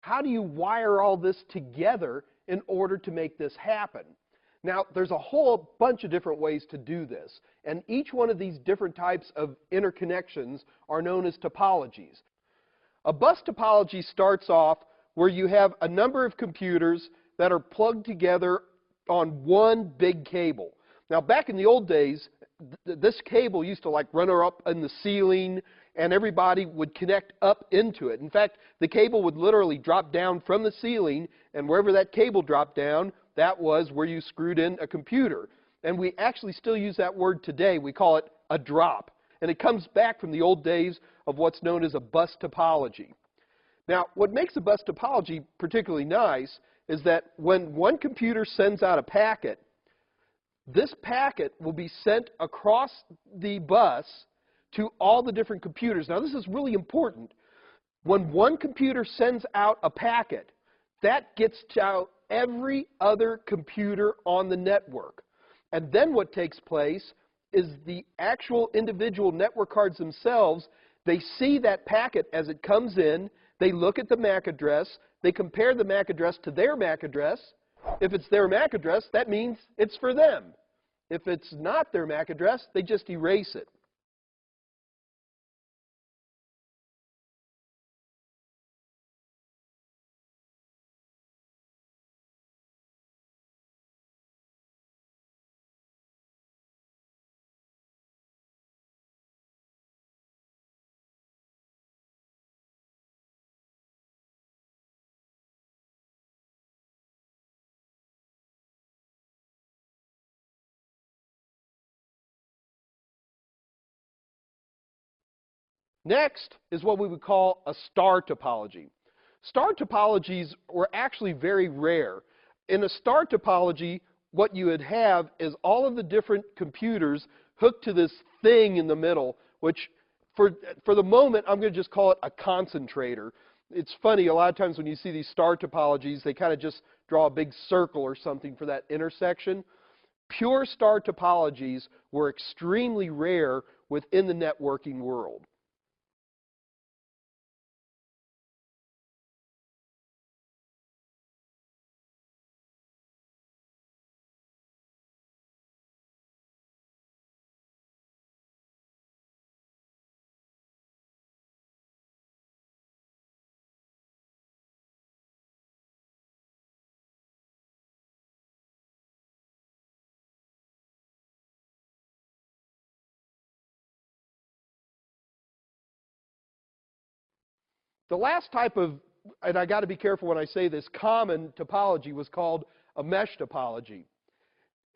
how do you wire all this together in order to make this happen? Now, there's a whole bunch of different ways to do this, and each one of these different types of interconnections are known as topologies. A bus topology starts off where you have a number of computers that are plugged together on one big cable. Now, back in the old days, this cable used to like run up in the ceiling, and everybody would connect up into it. In fact, the cable would literally drop down from the ceiling, and wherever that cable dropped down, that was where you screwed in a computer. And we actually still use that word today. We call it a drop. And it comes back from the old days of what's known as a bus topology. Now, what makes a bus topology particularly nice is that when one computer sends out a packet, this packet will be sent across the bus to all the different computers. Now, this is really important. When one computer sends out a packet, that gets to every other computer on the network. And then what takes place is the actual individual network cards themselves, they see that packet as it comes in, they look at the MAC address, they compare the MAC address to their MAC address. If it's their MAC address, that means it's for them. If it's not their MAC address, they just erase it. Next is what we would call a star topology. Star topologies were actually very rare. In a star topology, what you would have is all of the different computers hooked to this thing in the middle, which for the moment, I'm going to just call it a concentrator. It's funny, a lot of times when you see these star topologies, they kind of just draw a big circle or something for that intersection. Pure star topologies were extremely rare within the networking world. The last type of, and I got to be careful when I say this, common topology was called a mesh topology.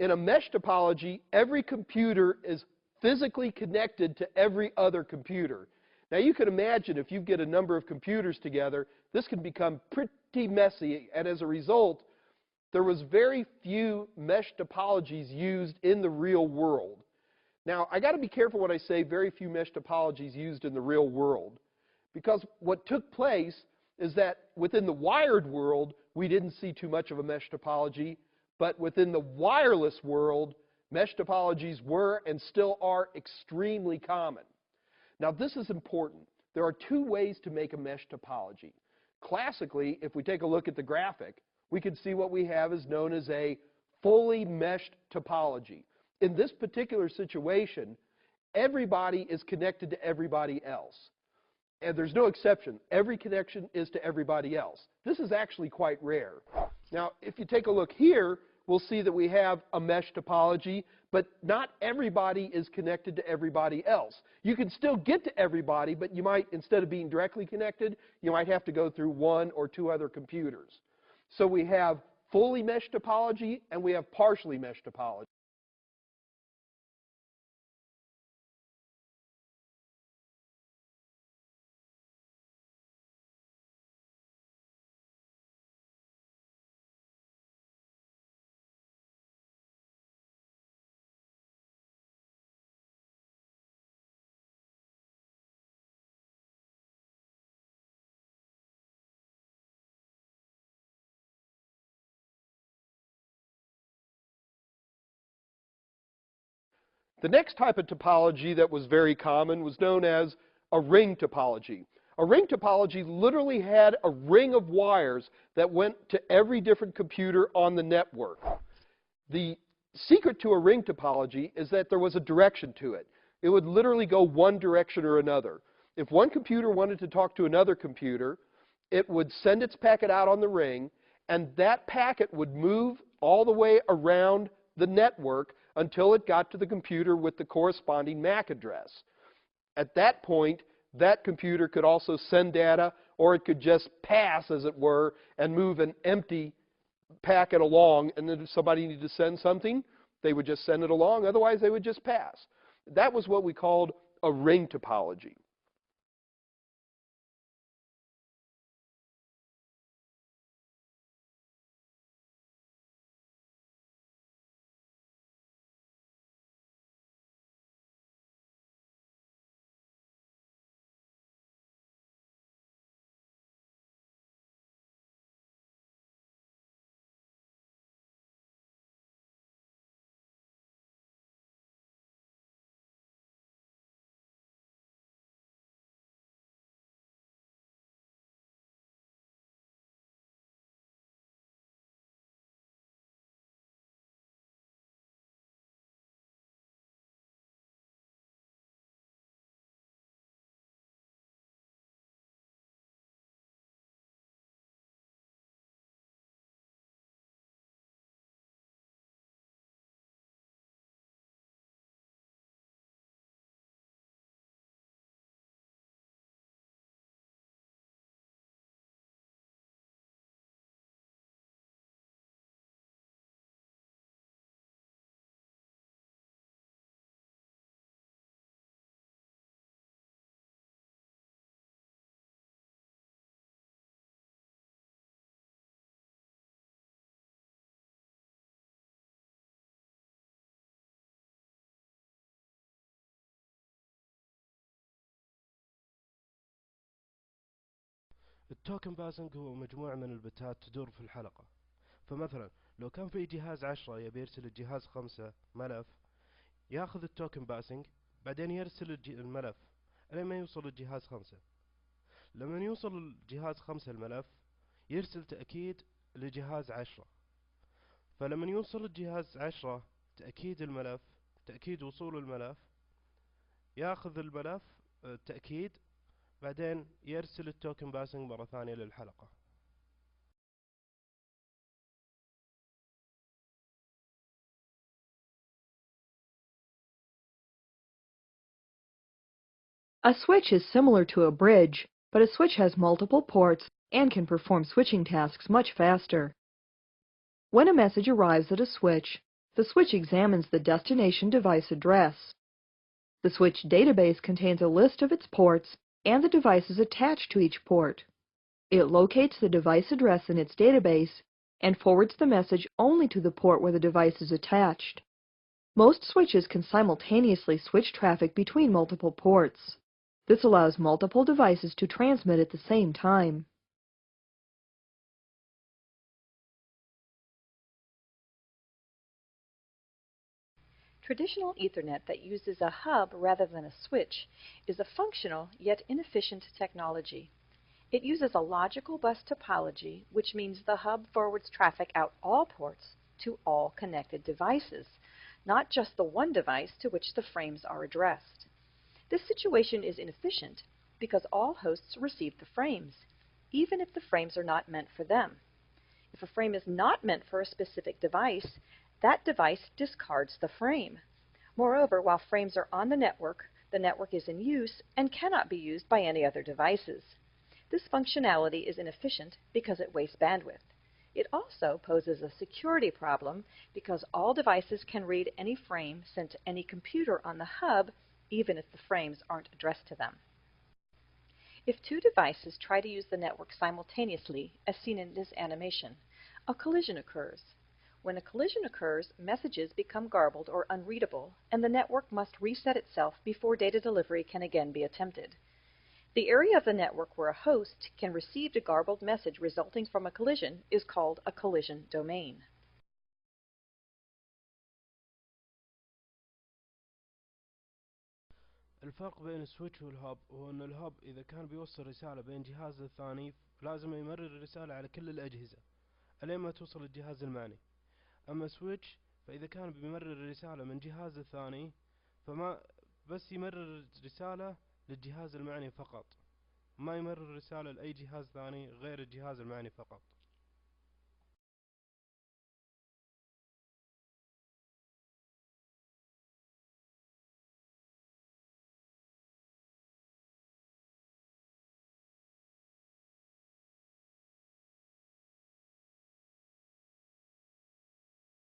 In a mesh topology, every computer is physically connected to every other computer. Now you can imagine if you get a number of computers together, this can become pretty messy, and as a result, there was very few mesh topologies used in the real world. Now, I got to be careful when I say very few mesh topologies used in the real world, because what took place is that within the wired world, we didn't see too much of a mesh topology, but within the wireless world, mesh topologies were and still are extremely common. Now, this is important. There are two ways to make a mesh topology. Classically, if we take a look at the graphic, we can see what we have is known as a fully meshed topology. In this particular situation, everybody is connected to everybody else. And there's no exception. Every connection is to everybody else. This is actually quite rare. Now, if you take a look here, we'll see that we have a mesh topology, but not everybody is connected to everybody else. You can still get to everybody, but you might, instead of being directly connected, you might have to go through one or two other computers. So we have fully meshed topology, and we have partially meshed topology. The next type of topology that was very common was known as a ring topology. A ring topology literally had a ring of wires that went to every different computer on the network. The secret to a ring topology is that there was a direction to it. It would literally go one direction or another. If one computer wanted to talk to another computer, it would send its packet out on the ring, and that packet would move all the way around the network until it got to the computer with the corresponding MAC address. At that point, that computer could also send data, or it could just pass, as it were, and move an empty packet along, and then if somebody needed to send something, they would just send it along. Otherwise, they would just pass. That was what we called a ring topology. التوكن باسنج هو مجموعة من البتات تدور في الحلقة. فمثلا لو كان في جهاز 10 يبي يرسل الجهاز 5 ملف، ياخذ التوكن باسنج بعدين يرسل الملف لين ما يوصل الجهاز 5. لما يوصل الجهاز 5 الملف يرسل تأكيد لجهاز 10. فلما يوصل الجهاز 10 تأكيد الملف، تأكيد وصول الملف، ياخذ الملف التأكيد بعدين يرسل التوكن باسنج مرة ثانية للحلقة. A switch is similar to a bridge, but a switch has multiple ports and can perform switching tasks much faster. When a message arrives at a switch, the switch examines the destination device address. The switch database contains a list of its ports and the devices attached to each port. It locates the device address in its database and forwards the message only to the port where the device is attached. Most switches can simultaneously switch traffic between multiple ports. This allows multiple devices to transmit at the same time. Traditional Ethernet that uses a hub rather than a switch is a functional yet inefficient technology. It uses a logical bus topology, which means the hub forwards traffic out all ports to all connected devices, not just the one device to which the frames are addressed. This situation is inefficient because all hosts receive the frames, even if the frames are not meant for them. If a frame is not meant for a specific device, that device discards the frame. Moreover, while frames are on the network is in use and cannot be used by any other devices. This functionality is inefficient because it wastes bandwidth. It also poses a security problem because all devices can read any frame sent to any computer on the hub, even if the frames aren't addressed to them. If two devices try to use the network simultaneously, as seen in this animation, a collision occurs. When a collision occurs, messages become garbled or unreadable, and the network must reset itself before data delivery can again be attempted. The area of the network where a host can receive a garbled message resulting from a collision is called a collision domain. الفرق بين السويتش والهاب هو أن الهاب إذا كان بيوصل رسالة بين جهاز الثاني لازم يمرر الرسالة على كل الأجهزة ألين ما توصل للجهاز المعني. أما سويتش فإذا كان بيمرر الرسالة من جهاز الثاني فما بس يمرر رسالة للجهاز المعني فقط، ما يمرر رسالة لأي جهاز ثاني غير الجهاز المعني فقط.